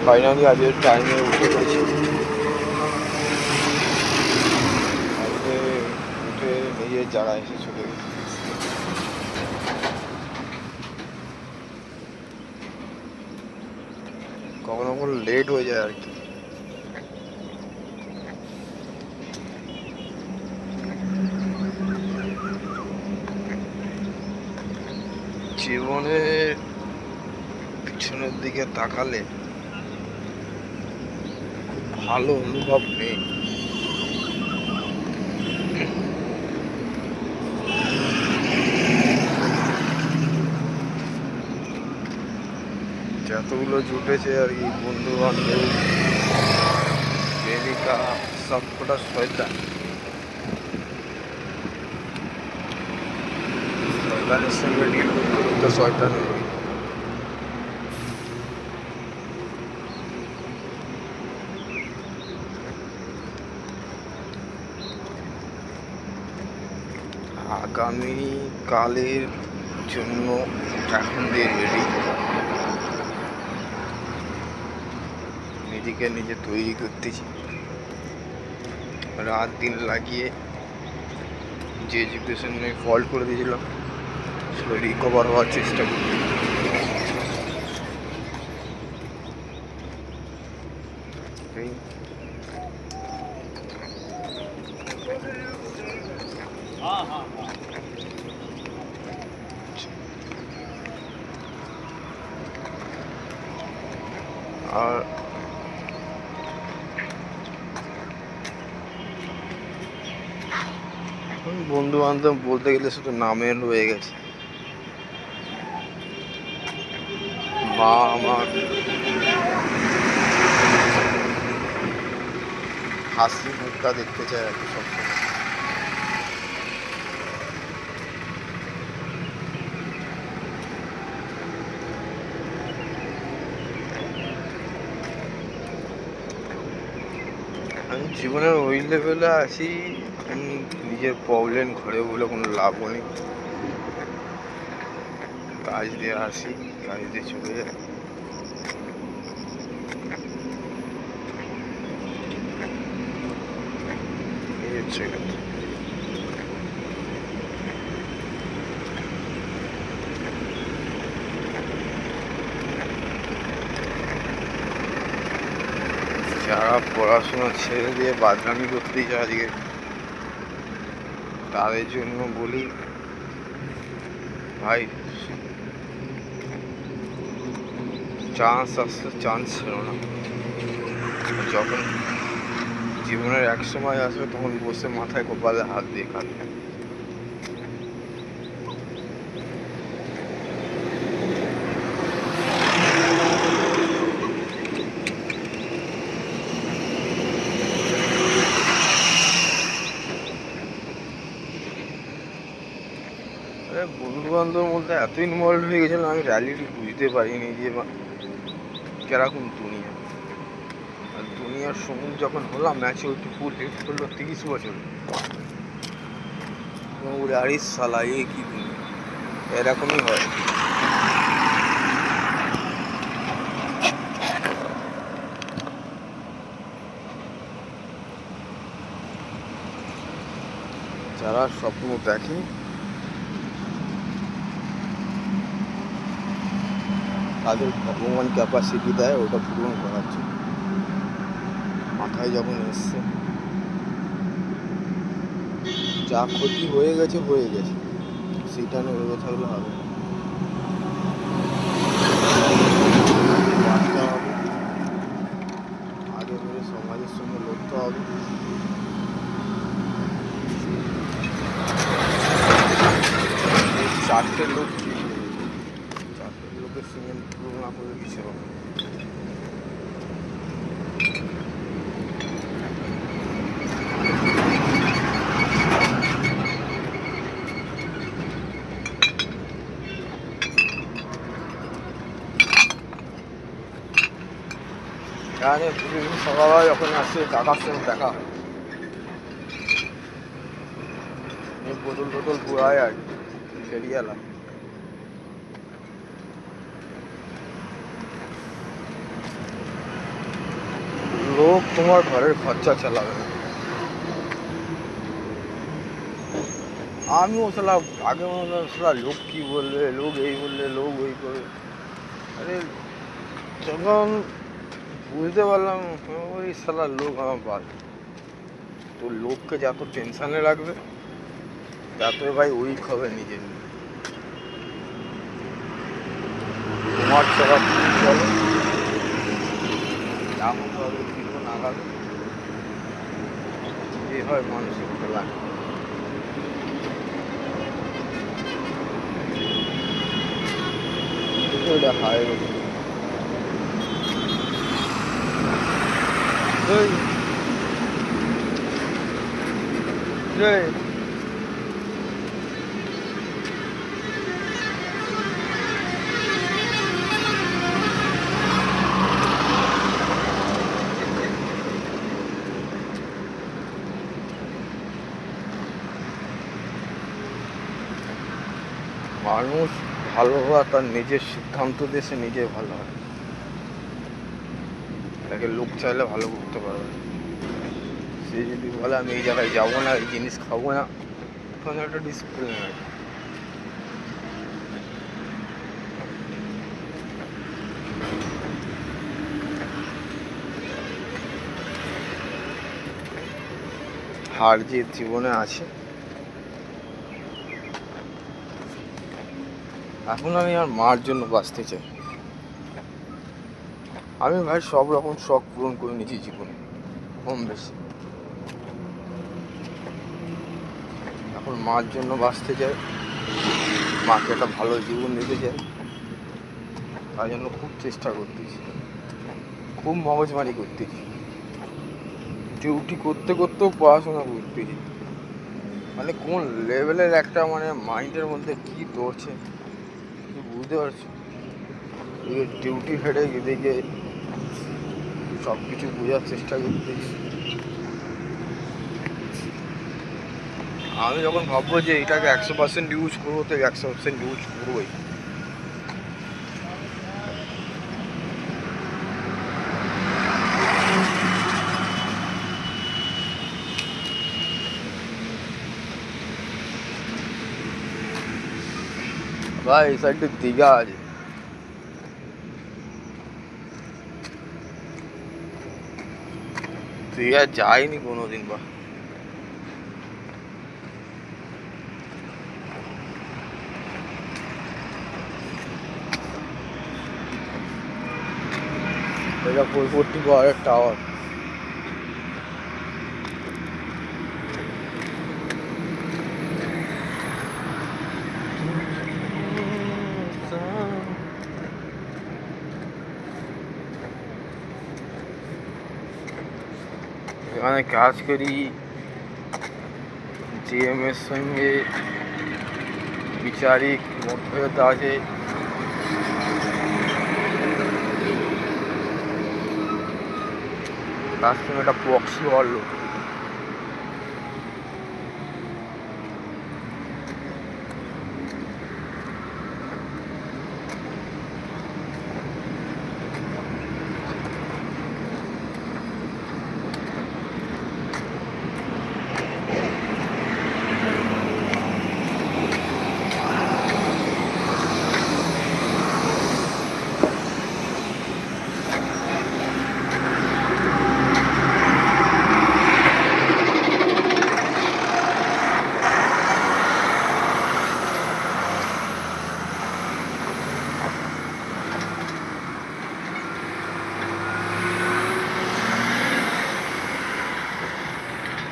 Finally আজকের টাইমে উঠে পড়েছি। উঠে নিজের জায়গায় এসে চলে গেছি। কখনো কখনো লেট হয়ে যায় আর কি। জীবনে পিছনের দিকে তাকালে খুব ভালো অনুভব নেই। যতগুলো জুটেছে আর কি, বন্ধু বান্ধব, প্রেমিকা, সব কটা শয়তান। শয়তানের সঙ্গে ডিল করতে করতে শয়তান হয়ে গেছে। আগামী কালের জন্য এখন দিয়ে রেডি, নিজেকে নিজে তৈরি করতেছি। রাত দিন লাগিয়ে যে এডুকেশনে ফল্ট করে দিয়েছিলাম সেটা রিকভার হওয়ার চেষ্টা করছি। আর বন্ধু বান্ধব বলতে গেলে শুধু নামের হয়ে গেছে। মা আমার হাসি মুখটা দেখতে চায় আর কি সবসময়। আমি জীবনের ওই লেভেলে আছি, নিজের প্রবলেম ঘরে বলে কোনো লাভও নেই। কাজ দিয়ে আসি, কাজ দিয়ে চলে যাই। এই হচ্ছে কথা। যারা পড়াশোনা ছেড়ে দিয়ে বাদরামি করতেই যায় আজকে, তাদের জন্য বলি ভাই, চান্স আসছে, চান্স ছিল না। যখন জীবনের এক সময় আসবে তখন বসে মাথায় কপালে হাত দিয়ে কাঁদবে। বন্ধু বান্ধবের মধ্যে এত ইনভলভ হয়ে গেছিলাম, আমি রিয়ালিটি বুঝতে পারিনি যে কেরকম দুনিয়া। আর দুনিয়ার সম্মুখ যখন হলাম, ম্যাচিউরিটি ফুল হিট করলো 30 বছর। আরে সালা, এ কি দুনিয়া, এরকমই হয়। যারা স্বপ্ন দেখে তাদের ভগবান ক্যাপাসিটি দেয় ওটা পূরণ করার জন্য। মাথায় যখন এসছে, যা ক্ষতি হয়ে গেছে হয়ে গেছে, সেটা নিয়ে ভেবে থাকলে হবে না। বাঁচতে হবে, আগে বেড়ে সমাজের সঙ্গে লড়তে হবে। চারটে লোকের সঙ্গে তুলনা করে কিছু হবে। এখানে প্রতিদিন সকালবেলা যখন আসছে কাকার সঙ্গে দেখা হয়, বোতল পুরায় আর ফেরিয়ে এলাম। তোমার ঘরের খরচা চালাবে না। আমিও শালা আগে মনে হতো শালা লোক কী বলবে, লোক এই বললে, লোক ওই করবে। আরে যখন বুঝতে পারলাম ওই শালা লোক আমার বাদ, তো লোককে যত টেনশানে রাখবে ততই ভাই উইক হবে নিজের। তোমার চলা তুমি চলো, এমনভাবে জীবন আগাবে, এই হয় মানুষের খেলা। ওটা হায় মানুষ ভালো হওয়া তার নিজের সিদ্ধান্ত দিয়ে সে নিজে ভালো হয়, তাকে লোক চাইলে ভালো করতে পারবে। সে যদি বলে আমি এই জায়গায় যাবো না, এই জিনিস খাবো না, তখন একটা ডিসিপ্লিন আছে। হার জিত জীবনে আছে। এখন আমি আমার মার জন্য বাঁচতে চাই। আমি ভাই সব রকম শখ পূরণ করে নিয়েছি জীবনে কম বেশি, এখন মার জন্য বাঁচতে চাই, মাকে একটা ভালো জীবন দিতে চাই। তার জন্য খুব চেষ্টা করতেছি, খুব মগজমারি করতেছি, ডিউটি করতে করতেও পড়াশোনা করতেছি। মানে কোন লেভেলের একটা মানে মাইন্ডের মধ্যে কী দৌড়ছে বুঝতে পারছি। ডিউটি হেডে এদিকে সব কিছু বোঝার চেষ্টা করতেছি। আমি যখন ভাববো যে এটাকে 100% ইউজ করবো, তো 100% ইউজ করবোই। ভাই এই সাইডে দীঘা আছে, দীঘা যাইনি কোনোদিন। বা এটা পরবর্তী পাহাড়ের টাওয়ার। এখানে কাজ করি জিএমের সঙ্গে, বিচারিক মধ্যস্থতা আছে। তার সঙ্গে একটা পক্সি হলো।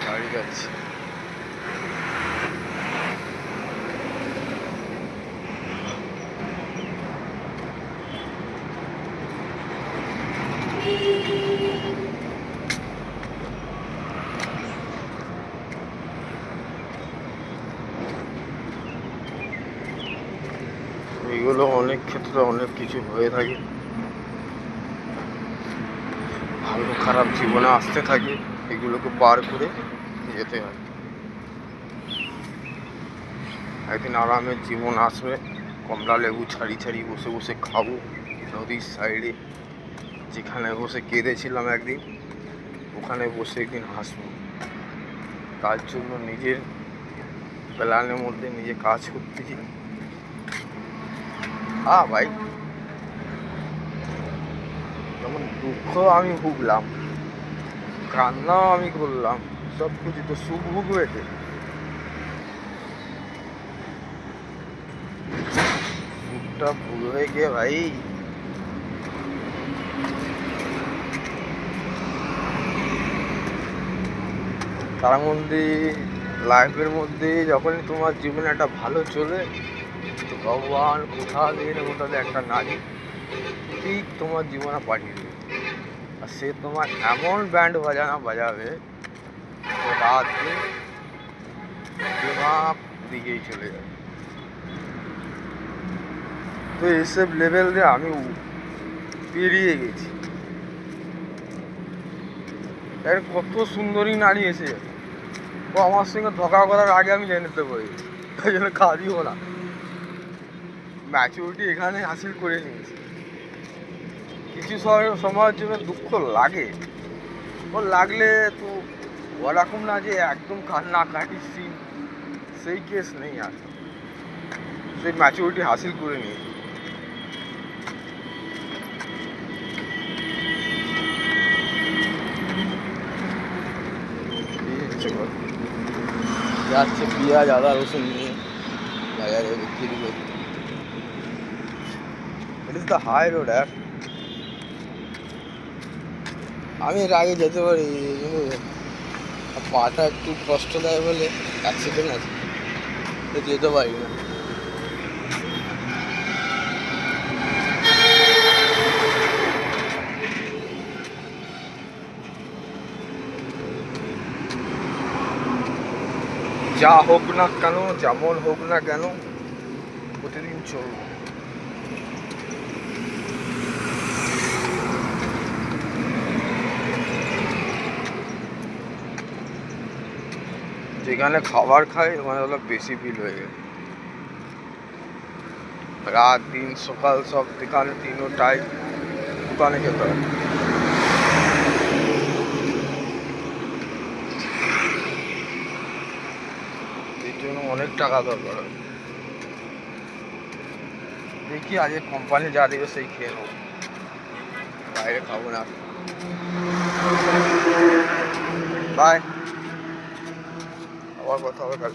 গাড়ি যাচ্ছে। এগুলো অনেক ক্ষেত্রে অনেক কিছু হয়ে থাকে, ভালো খারাপ জীবনে আসতে থাকে, এগুলোকে পার করে যেতে হয়। একদিন আরামের জীবন আসবে, কমলা লেবু ছাড়ি ছাড়ি বসে বসে খাবো নদীর সাইডে, যেখানে বসে কেঁদেছিলাম একদিন, ওখানে বসে একদিন হাসবো। তার জন্য নিজের প্ল্যানের মধ্যে নিজে কাজ করতেছি। ভাই, যেমন দুঃখ আমি ভুগলাম, কান্নাও আমি করলাম, সব কিছু তো সুখ ভুগবে। সুখটা ভুগবে কে ভাই? তার মধ্যে লাইফের মধ্যে যখনই তোমার জীবনে একটা ভালো চলে, তো ভগবান কোথাও একটা নারী ঠিক তোমার জীবনে পাঠিয়ে দেবে। আর সে তোমার এমন ব্যান্ড বাজাবে রাত দিন দিমাগ দিকেই চলে যাবে। তো এইসব লেভেল দিয়ে আমি পেরিয়ে গেছি। এর কত সুন্দরী নারী এসে ও আমার সঙ্গে ধোকা করার আগে আমি জেনে নিতে পারি, তাই জন্য কাঁদিও না। ম্যাচুরিটি এখানে হাসিল করে নিয়েছি। কিছু সময়ের জন্য দুঃখ লাগে, ও লাগলে তো ওরকম না যে একদম কান্নাকাটি সিন, সেই কেস নেই। আর সেই ম্যাচুরিটি হাসিল করে নিয়েছি। যাচ্ছে পেঁয়াজ আদা রসুন নিয়ে বাজারে বিক্রি করতে। It is the high road আর আমি এর আগে যেতে পারি, কিন্তু পাটা একটু কষ্ট দেয় বলে অ্যাক্সিডেন্ট আছে, তো যেতে পারি না। যা হোক না কেন, যেমন হোক না কেন, প্রতিদিন চলবো। যেখানে খাবার খাই ওখানে হলো বেশি ফিল হয়ে গেছে। রাত দিন সকাল সব দোকানে তিনোটাই দোকানে যেতে হয়। এর জন্য অনেক টাকা দরকার হয়। দেখি আজকে কোম্পানি যা দেবে সেই খেয়ে নেবো, বাইরে খাবো না। বাই, আবার কথা হবে কাল।